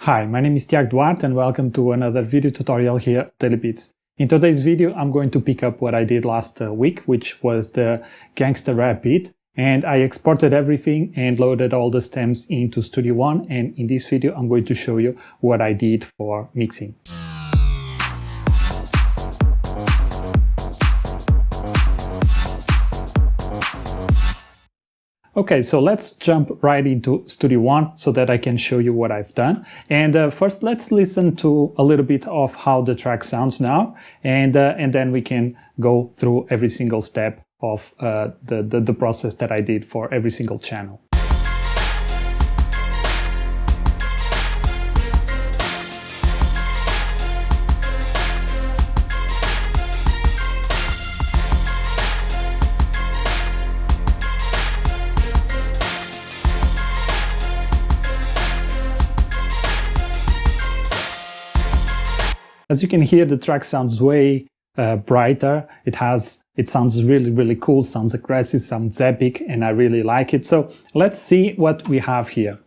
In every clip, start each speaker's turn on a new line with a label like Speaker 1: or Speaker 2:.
Speaker 1: Hi, my name is Tiago Duarte and welcome to another video tutorial here at Untitled Beats. In today's video, I'm going to pick up what I did last week, which was the Gangsta Rap Beat, and I exported everything and loaded all the stems into Studio One, and in this video I'm going to show you what I did for mixing. Okay, so let's jump right into Studio One so that I can show you what I've done. And first, let's listen to a little bit of how the track sounds now, and then we can go through every single step of the process that I did for every single channel. As you can hear, the track sounds way brighter. It sounds really cool, sounds aggressive, sounds epic, and I really like it. So let's see what we have here.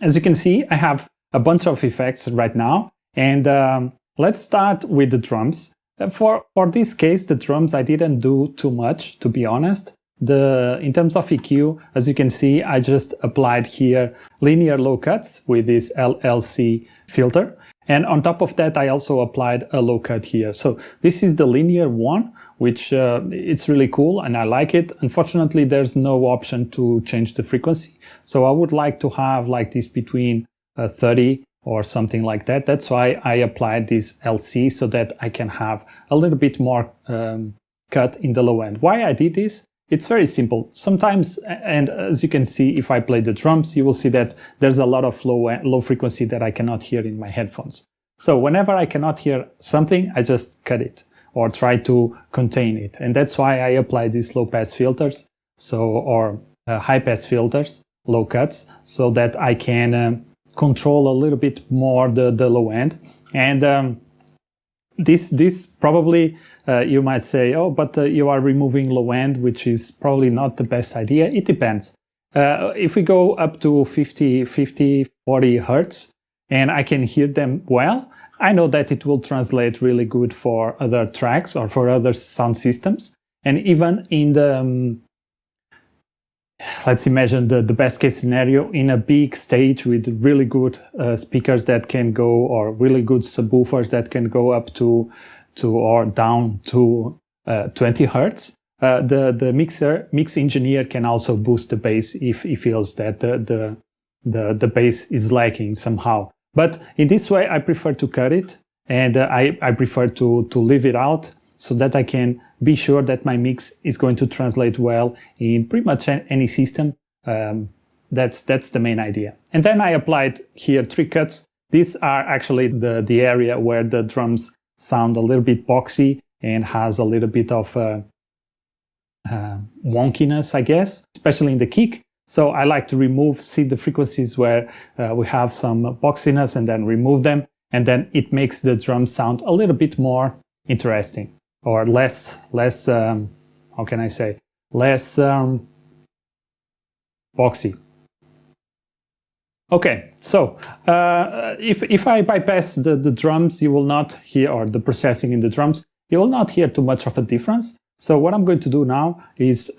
Speaker 1: As you can see, I have a bunch of effects right now, and let's start with the drums. For this case, the drums, I didn't do too much, to be honest. In terms of EQ, as you can see, I just applied here linear low cuts with this LLC filter. And on top of that, I also applied a low cut here. So this is the linear one, which it's really cool and I like it. Unfortunately, there's no option to change the frequency. So I would like to have like this between 30 or something like that. That's why I applied this LC so that I can have a little bit more cut in the low end. Why I did this? It's very simple. Sometimes, and as you can see, if I play the drums, you will see that there's a lot of low frequency that I cannot hear in my headphones. So whenever I cannot hear something, I just cut it or try to contain it. And that's why I apply these low pass filters, or high pass filters, low cuts, so that I can control a little bit more the low end. And this probably, you might say, oh, but you are removing low end, which is probably not the best idea. It depends. If we go up to 40 hertz, and I can hear them well, I know that it will translate really good for other tracks or for other sound systems. And even in the, let's imagine the best case scenario, in a big stage with really good speakers that can go, or really good subwoofers that can go up to or down to 20 hertz, the mix engineer can also boost the bass if he feels that the bass is lacking somehow. But in this way, I prefer to cut it, and I prefer to leave it out so that I can be sure that my mix is going to translate well in pretty much any system. That's the main idea. And then I applied here 3 cuts. These are actually the area where the drums sound a little bit boxy and has a little bit of wonkiness, I guess, especially in the kick. So I like to see the frequencies where we have some boxiness and then remove them. And then it makes the drum sound a little bit more interesting, or less, how can I say, less boxy. Okay, so if I bypass the drums, you will not hear, or the processing in the drums, you will not hear too much of a difference. So what I'm going to do now is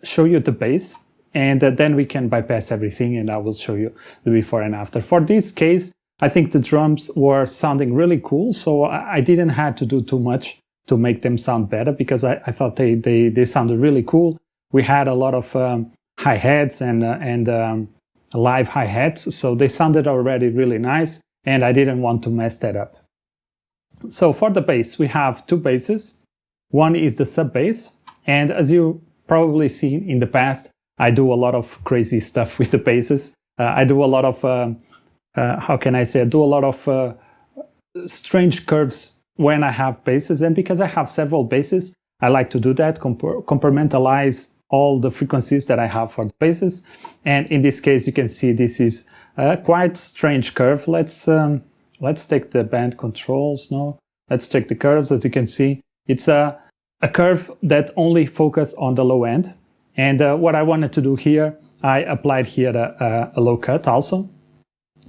Speaker 1: show you the bass, and then we can bypass everything, and I will show you the before and after. For this case, I think the drums were sounding really cool, so I didn't have to do too much to make them sound better, because I thought they sounded really cool. We had a lot of hi-hats and live hi-hats, so they sounded already really nice, and I didn't want to mess that up. So for the bass, we have 2 basses. One is the sub bass, and as you probably seen in the past, I do a lot of crazy stuff with the basses. I do a lot of, how can I say, I do a lot of strange curves when I have basses, and because I have several basses, I like to do that, compartmentalize all the frequencies that I have for the basses. And in this case, you can see this is a quite strange curve. Let's take the band controls. No, let's check the curves. As you can see, it's a curve that only focus on the low end. And what I wanted to do here, I applied here a low cut also,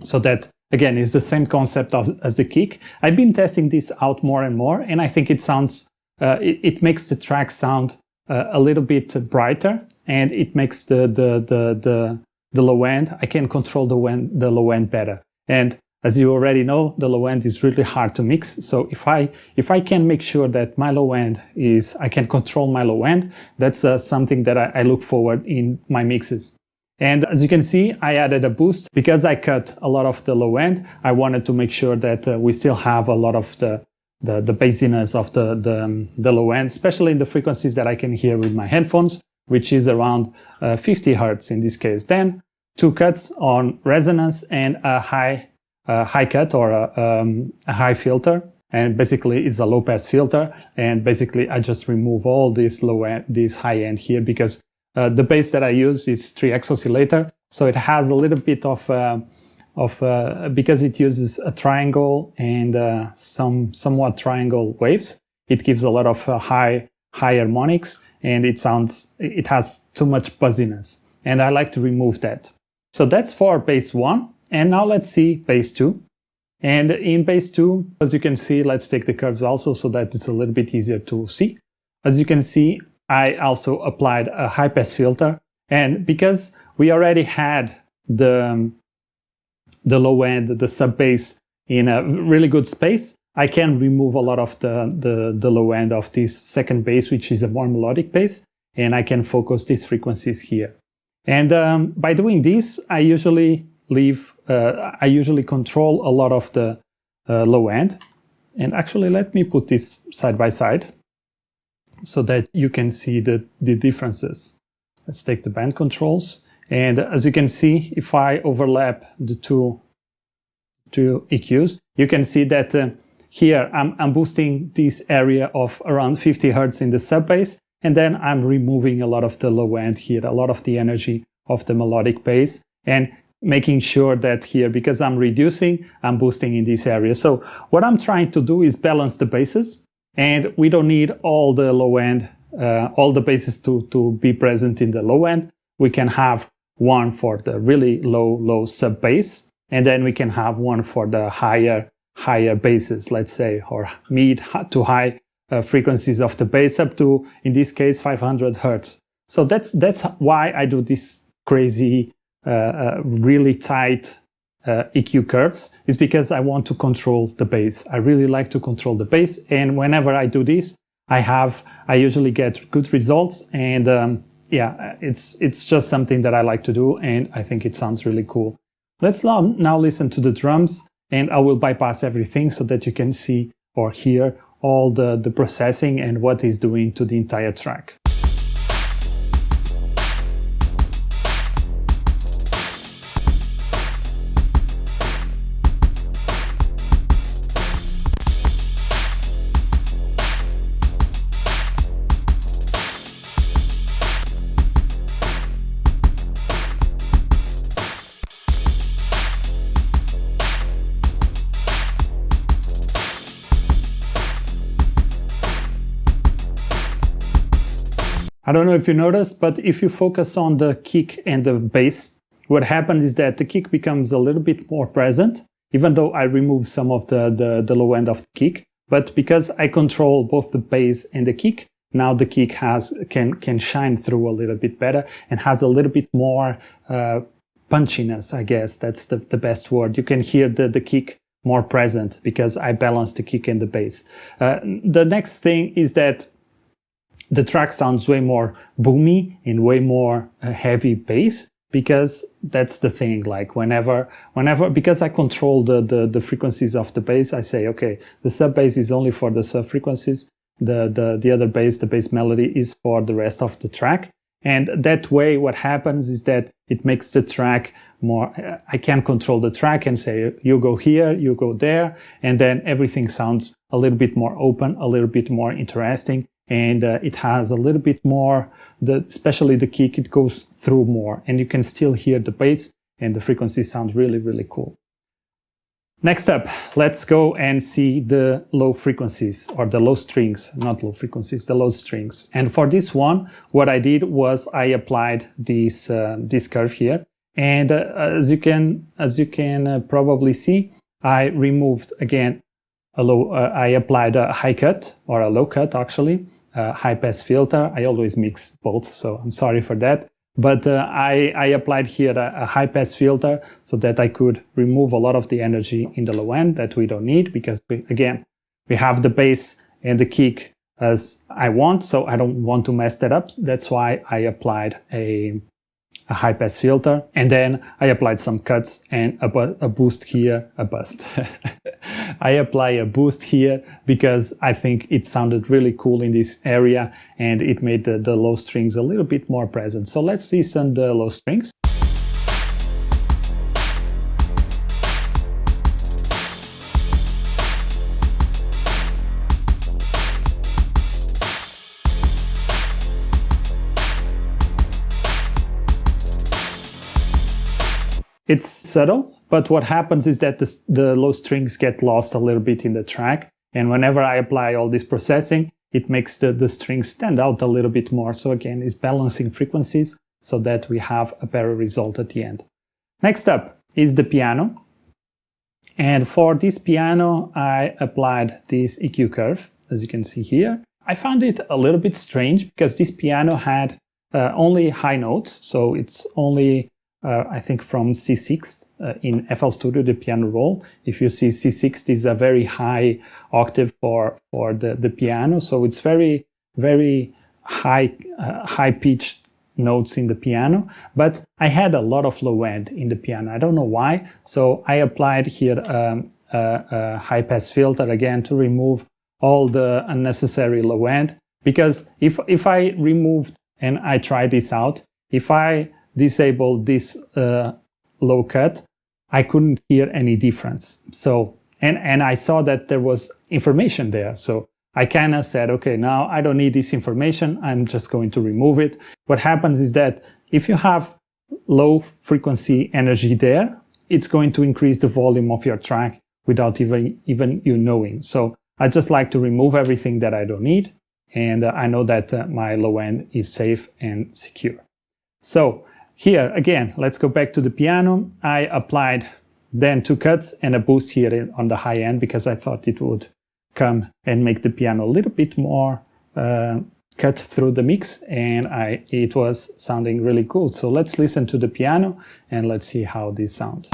Speaker 1: so that again, it's the same concept as the kick. I've been testing this out more and more, and I think it sounds, it makes the track sound a little bit brighter, and it makes the low end, I can control the low end better. And as you already know, the low end is really hard to mix. So if I can make sure that my low end is, I can control my low end, that's something that I look forward in my mixes. And as you can see, I added a boost because I cut a lot of the low end. I wanted to make sure that we still have a lot of the bassiness of the low end, especially in the frequencies that I can hear with my headphones, which is around 50 Hertz in this case. Then 2 cuts on resonance and a high cut or a high filter, and basically it's a low pass filter, and basically I just remove all this low end, this high end here, because the bass that I use is 3x oscillator, so it has a little bit of because it uses a triangle and somewhat triangle waves, it gives a lot of high harmonics, and it has too much buzziness, and I like to remove that. So that's for bass 1. And now let's see bass 2. And in bass 2, as you can see, let's take the curves also so that it's a little bit easier to see. As you can see, I also applied a high pass filter. And because we already had the low end, the sub bass in a really good space, I can remove a lot of the low end of this second bass, which is a more melodic bass, and I can focus these frequencies here. And by doing this, I usually control a lot of the low end. And actually, let me put this side by side so that you can see the differences. Let's take the band controls. And as you can see, if I overlap the two EQs, you can see that here I'm boosting this area of around 50 Hertz in the sub bass, and then I'm removing a lot of the low end here, a lot of the energy of the melodic bass, and making sure that here, because I'm reducing, I'm boosting in this area. So what I'm trying to do is balance the basses, and we don't need all the low end, all the basses to be present in the low end. We can have one for the really low sub bass, and then we can have one for the higher basses, let's say, or mid to high frequencies of the bass up to, in this case, 500 Hertz. So that's why I do this crazy, really tight EQ curves, is because I want to control the bass. I really like to control the bass, and whenever I do this, I usually get good results, and yeah, it's just something that I like to do, and I think it sounds really cool. Let's now listen to the drums, and I will bypass everything so that you can see or hear all the processing and what it's doing to the entire track. I don't know if you noticed, but if you focus on the kick and the bass, what happens is that the kick becomes a little bit more present, even though I remove some of the low end of the kick. But because I control both the bass and the kick, now the kick can shine through a little bit better and has a little bit more punchiness, I guess. That's the best word. You can hear the kick more present because I balance the kick and the bass. The next thing is that the track sounds way more boomy and way more heavy bass, because that's the thing. Like whenever, because I control the frequencies of the bass, I say, okay, the sub bass is only for the sub frequencies. The other bass, the bass melody, is for the rest of the track. And that way, what happens is that it makes the track more, I can control the track and say, you go here, you go there. And then everything sounds a little bit more open, a little bit more interesting. And it has a little bit more, especially the kick, it goes through more, and you can still hear the bass, and the frequency sounds really, really cool. Next up, let's go and see the low frequencies, or the low strings, not low frequencies, the low strings. And for this one, what I did was I applied this curve here, And as you can probably see, I removed again I applied a high cut, or a low cut actually, high pass filter. I always mix both, so I'm sorry for that. But I applied here a high pass filter so that I could remove a lot of the energy in the low end that we don't need, because we have the bass and the kick as I want, so I don't want to mess that up. That's why I applied a high pass filter, and then I applied some cuts and a boost here, a boost. I apply a boost here because I think it sounded really cool in this area, and it made the low strings a little bit more present. So let's listen the low strings. It's subtle, but what happens is that the low strings get lost a little bit in the track. And whenever I apply all this processing, it makes the strings stand out a little bit more. So again, it's balancing frequencies so that we have a better result at the end. Next up is the piano. And for this piano, I applied this EQ curve, as you can see here. I found it a little bit strange because this piano had only high notes. So it's only I think from C6 in FL Studio, the piano roll. If you see, C6 is a very high octave for the piano, so it's very, very high pitched notes in the piano. But I had a lot of low end in the piano. I don't know why. So I applied here a high pass filter again to remove all the unnecessary low end. Because if I removed and I try this out, if I disable this low cut, I couldn't hear any difference. So, and I saw that there was information there. So I kind of said, okay, now I don't need this information. I'm just going to remove it. What happens is that if you have low frequency energy there, it's going to increase the volume of your track without even you knowing. So I just like to remove everything that I don't need. And I know that my low end is safe and secure. So here, again, let's go back to the piano. I applied then 2 cuts and a boost here on the high end because I thought it would come and make the piano a little bit more cut through the mix, and it was sounding really cool. So let's listen to the piano and let's see how this sounds.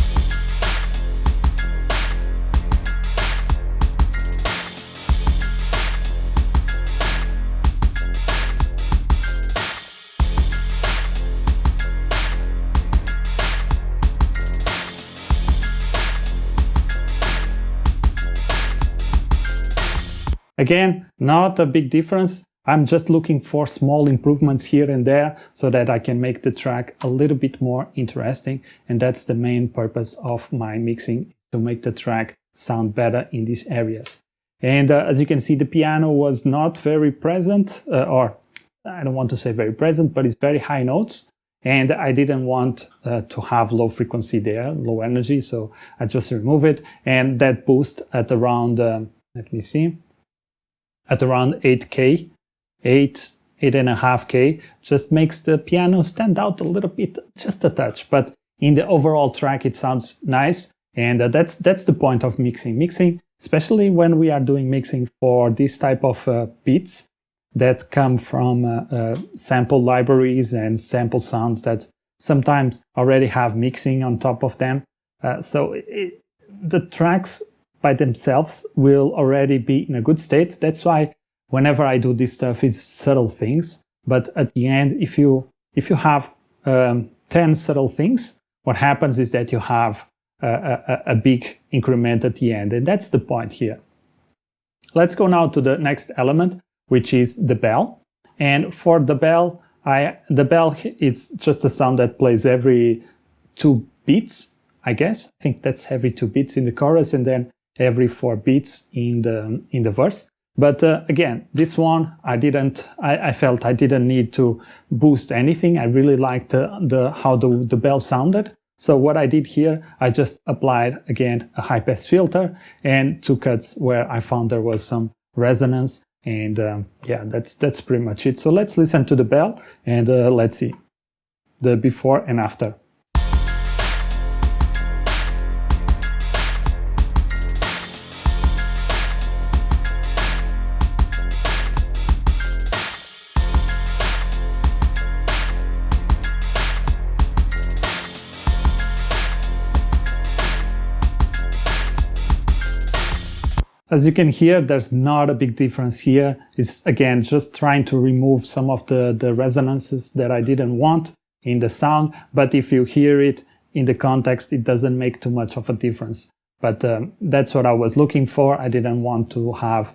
Speaker 1: Again, not a big difference. I'm just looking for small improvements here and there so that I can make the track a little bit more interesting. And that's the main purpose of my mixing, to make the track sound better in these areas. And as you can see, the piano was not very present, or I don't want to say very present, but it's very high notes. And I didn't want to have low frequency there, low energy. So I just remove it. And that boost at around, let me see, at around 8K, 8.5K, just makes the piano stand out a little bit, just a touch. But in the overall track, it sounds nice. And that's the point of mixing. Mixing, especially when we are doing mixing for this type of beats that come from sample libraries and sample sounds that sometimes already have mixing on top of them. The tracks by themselves will already be in a good state. That's why whenever I do this stuff, it's subtle things. But at the end, if you have 10 subtle things, what happens is that you have a big increment at the end. And that's the point here. Let's go now to the next element, which is the bell. And for the bell, it's just a sound that plays every 2 beats, I guess. I think that's every 2 beats in the chorus, and then every 4 beats in the verse. But again, this one, I felt I didn't need to boost anything. I really liked how the bell sounded. So what I did here, I just applied again a high pass filter and 2 cuts where I found there was some resonance. And yeah, that's pretty much it. So let's listen to the bell and let's see the before and after. As you can hear, there's not a big difference here. It's again just trying to remove some of the resonances that I didn't want in the sound, but if you hear it in the context, it doesn't make too much of a difference. But that's what I was looking for. I didn't want to have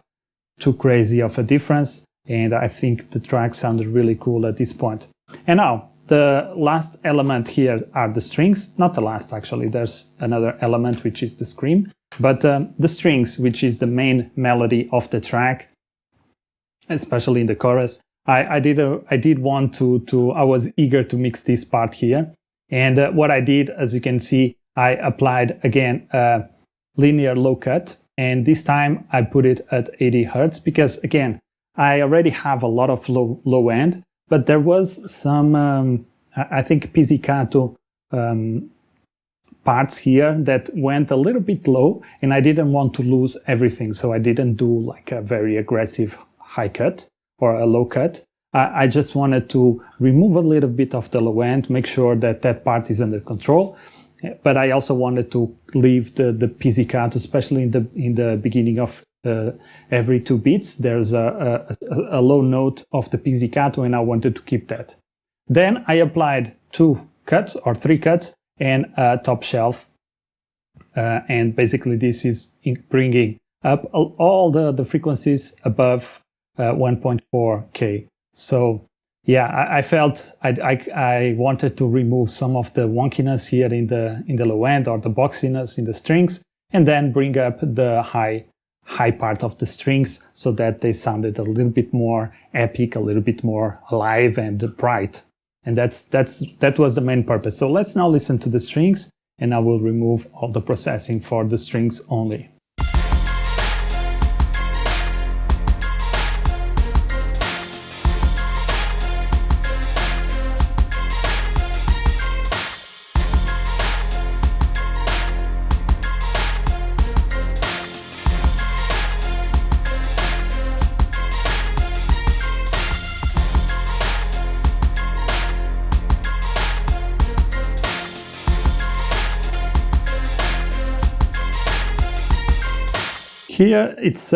Speaker 1: too crazy of a difference, and I think the track sounded really cool at this point. And now, the last element here are the strings. Not the last, actually. There's another element, which is the scream. But the strings, which is the main melody of the track, especially in the chorus, I was eager to mix this part here. And what I did, as you can see, I applied again a linear low cut. And this time I put it at 80 Hertz because, again, I already have a lot of low end, but there was some, I think, pizzicato parts here that went a little bit low, and I didn't want to lose everything. So I didn't do like a very aggressive high cut or a low cut. I just wanted to remove a little bit of the low end, make sure that that part is under control. But I also wanted to leave the pizzicato, especially in the beginning of every 2 beats. There's a low note of the pizzicato, and I wanted to keep that. Then I applied 2 cuts or 3 cuts and a top shelf. And basically this is bringing up all the frequencies above 1.4K. So yeah, I felt I wanted to remove some of the wonkiness here in the low end or the boxiness in the strings, and then bring up the high part of the strings so that they sounded a little bit more epic, a little bit more alive and bright. And that was the main purpose. So let's now listen to the strings, and I will remove all the processing for the strings only. Here it's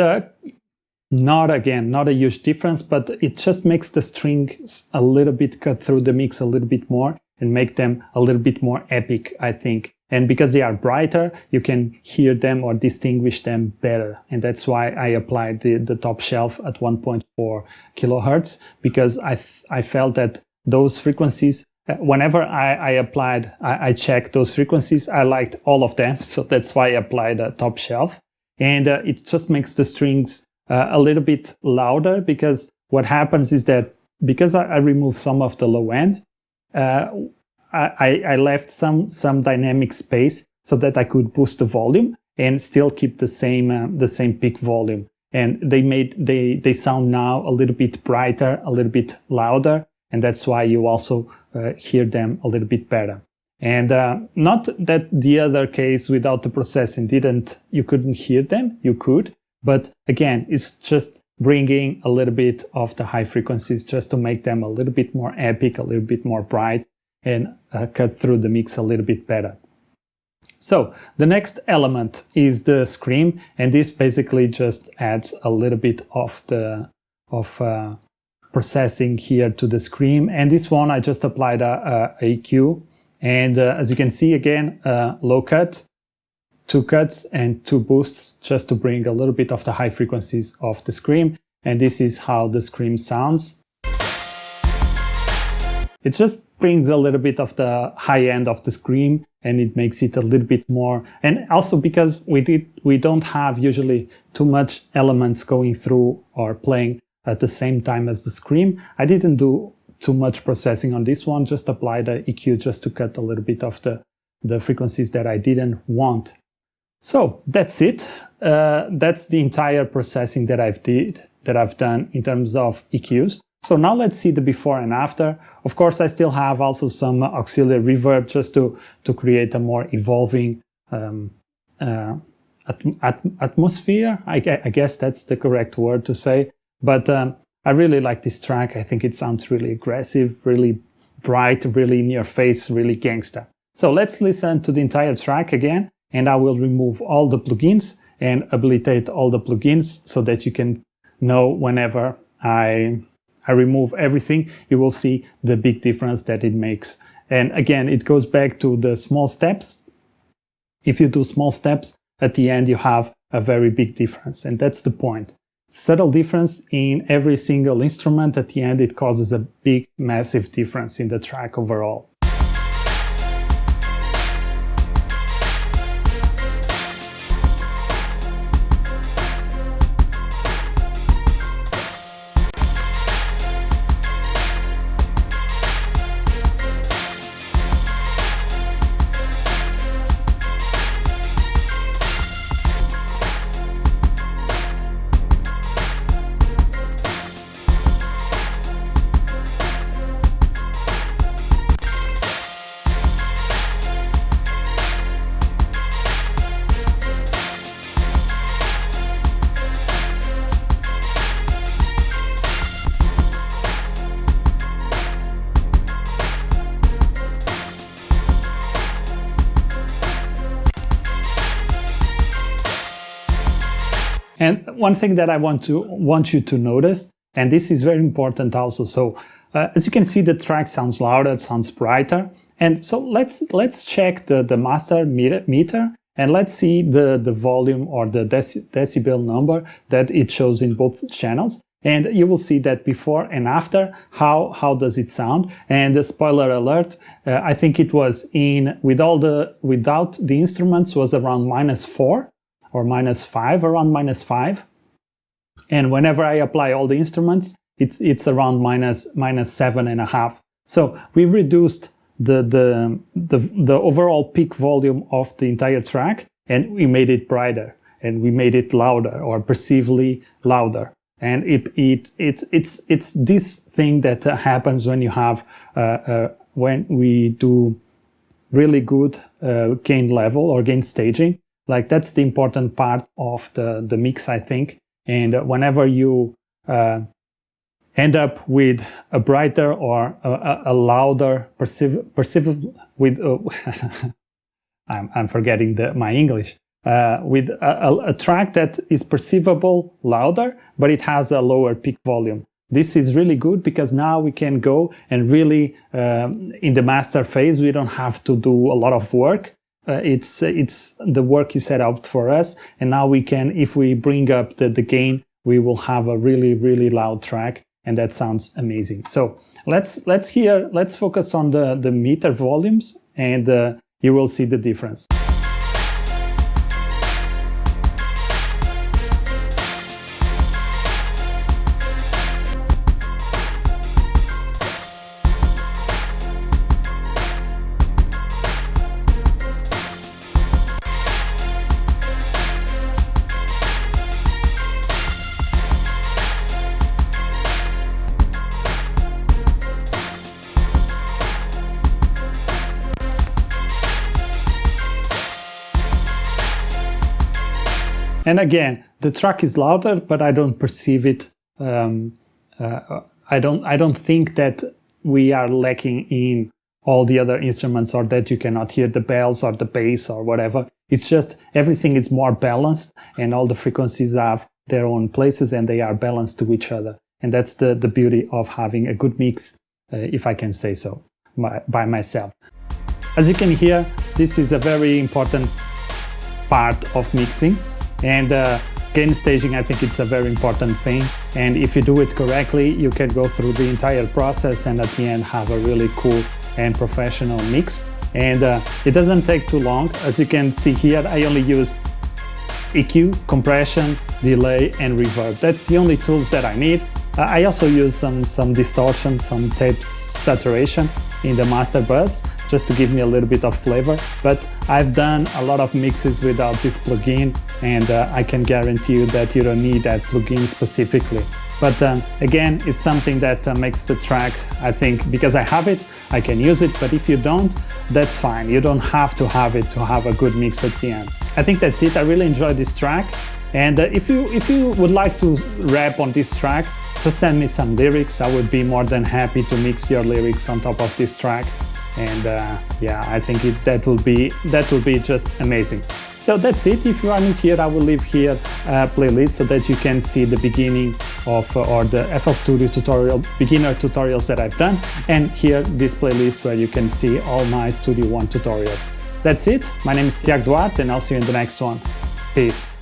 Speaker 1: not a huge difference, but it just makes the strings a little bit cut through the mix a little bit more and make them a little bit more epic, I think. And because they are brighter, you can hear them or distinguish them better. And that's why I applied the top shelf at 1.4 kilohertz, because I felt that those frequencies, whenever I checked those frequencies, I liked all of them. So that's why I applied a top shelf. And it just makes the strings a little bit louder, because what happens is that because I removed some of the low end, I left some dynamic space so that I could boost the volume and still keep the same peak volume. And they sound now a little bit brighter, a little bit louder, and that's why you also hear them a little bit better. And not that the other case without the processing you couldn't hear them, you could, but again, it's just bringing a little bit of the high frequencies just to make them a little bit more epic, a little bit more bright, and cut through the mix a little bit better. So the next element is the scream, and this basically just adds a little bit of processing here to the scream. And this one I just applied a EQ. And as you can see, again, low cut, 2 cuts and 2 boosts just to bring a little bit of the high frequencies of the scream. And this is how the scream sounds. It just brings a little bit of the high end of the scream, and it makes it a little bit more. And also because we don't have usually too much elements going through or playing at the same time as the scream, I didn't do too much processing on this one, just apply the EQ just to cut a little bit of the frequencies that I didn't want. So that's it. That's the entire processing that I've done in terms of EQs. So now let's see the before and after. Of course, I still have also some auxiliary reverb just to create a more evolving atmosphere. I guess that's the correct word to say. But I really like this track. I think it sounds really aggressive, really bright, really in your face, really gangsta. So let's listen to the entire track again, and I will remove all the plugins, and habilitate all the plugins so that you can know whenever I remove everything, you will see the big difference that it makes. And again, it goes back to the small steps. If you do small steps, at the end you have a very big difference, and that's the point. Subtle difference in every single instrument, at the end it causes a big, massive difference in the track overall. And one thing that I want you to notice, and this is very important also. So as you can see, the track sounds louder, it sounds brighter. And so let's check the master meter and let's see the volume or the decibel number that it shows in both channels. And you will see that before and after, how does it sound? And the spoiler alert, I think it was without the instruments was around -4. Or -5, around -5. And whenever I apply all the instruments, it's around -7.5. So we reduced the overall peak volume of the entire track, and we made it brighter, and we made it louder, or perceivably louder. And it's this thing that happens when you have when we do really good gain level or gain staging. Like, that's the important part of the mix, I think. And whenever you end up with a brighter or a louder perceivable with I'm forgetting my English, with a track that is perceivable louder, but it has a lower peak volume. This is really good because now we can go and really in the master phase, we don't have to do a lot of work. The work is set up for us, and now we can, if we bring up the gain, we will have a really, really loud track, and that sounds amazing. So let's focus on the meter volumes, and you will see the difference. And again, the track is louder, but I don't perceive it. I don't think that we are lacking in all the other instruments, or that you cannot hear the bells or the bass or whatever. It's just everything is more balanced, and all the frequencies have their own places, and they are balanced to each other. And that's the beauty of having a good mix, if I can say so, by myself. As you can hear, this is a very important part of mixing. And gain staging, I think it's a very important thing. And if you do it correctly, you can go through the entire process and at the end have a really cool and professional mix. And it doesn't take too long. As you can see here, I only use EQ, compression, delay, and reverb. That's the only tools that I need. I also use some distortion, some tape saturation in the master bus, just to give me a little bit of flavor. But I've done a lot of mixes without this plugin, and I can guarantee you that you don't need that plugin specifically. But again, it's something that makes the track, I think, because I have it, I can use it, but if you don't, that's fine. You don't have to have it to have a good mix at the end. I think that's it. I really enjoyed this track. And if you would like to rap on this track, just send me some lyrics. I would be more than happy to mix your lyrics on top of this track. And yeah, I think that will be just amazing. So that's it. If you are new here, I will leave here a playlist so that you can see the beginning of or the FL Studio tutorial, beginner tutorials that I've done, and here this playlist where you can see all my Studio One tutorials. That's it. My name is Tiago Duarte and I'll see you in the next one. Peace.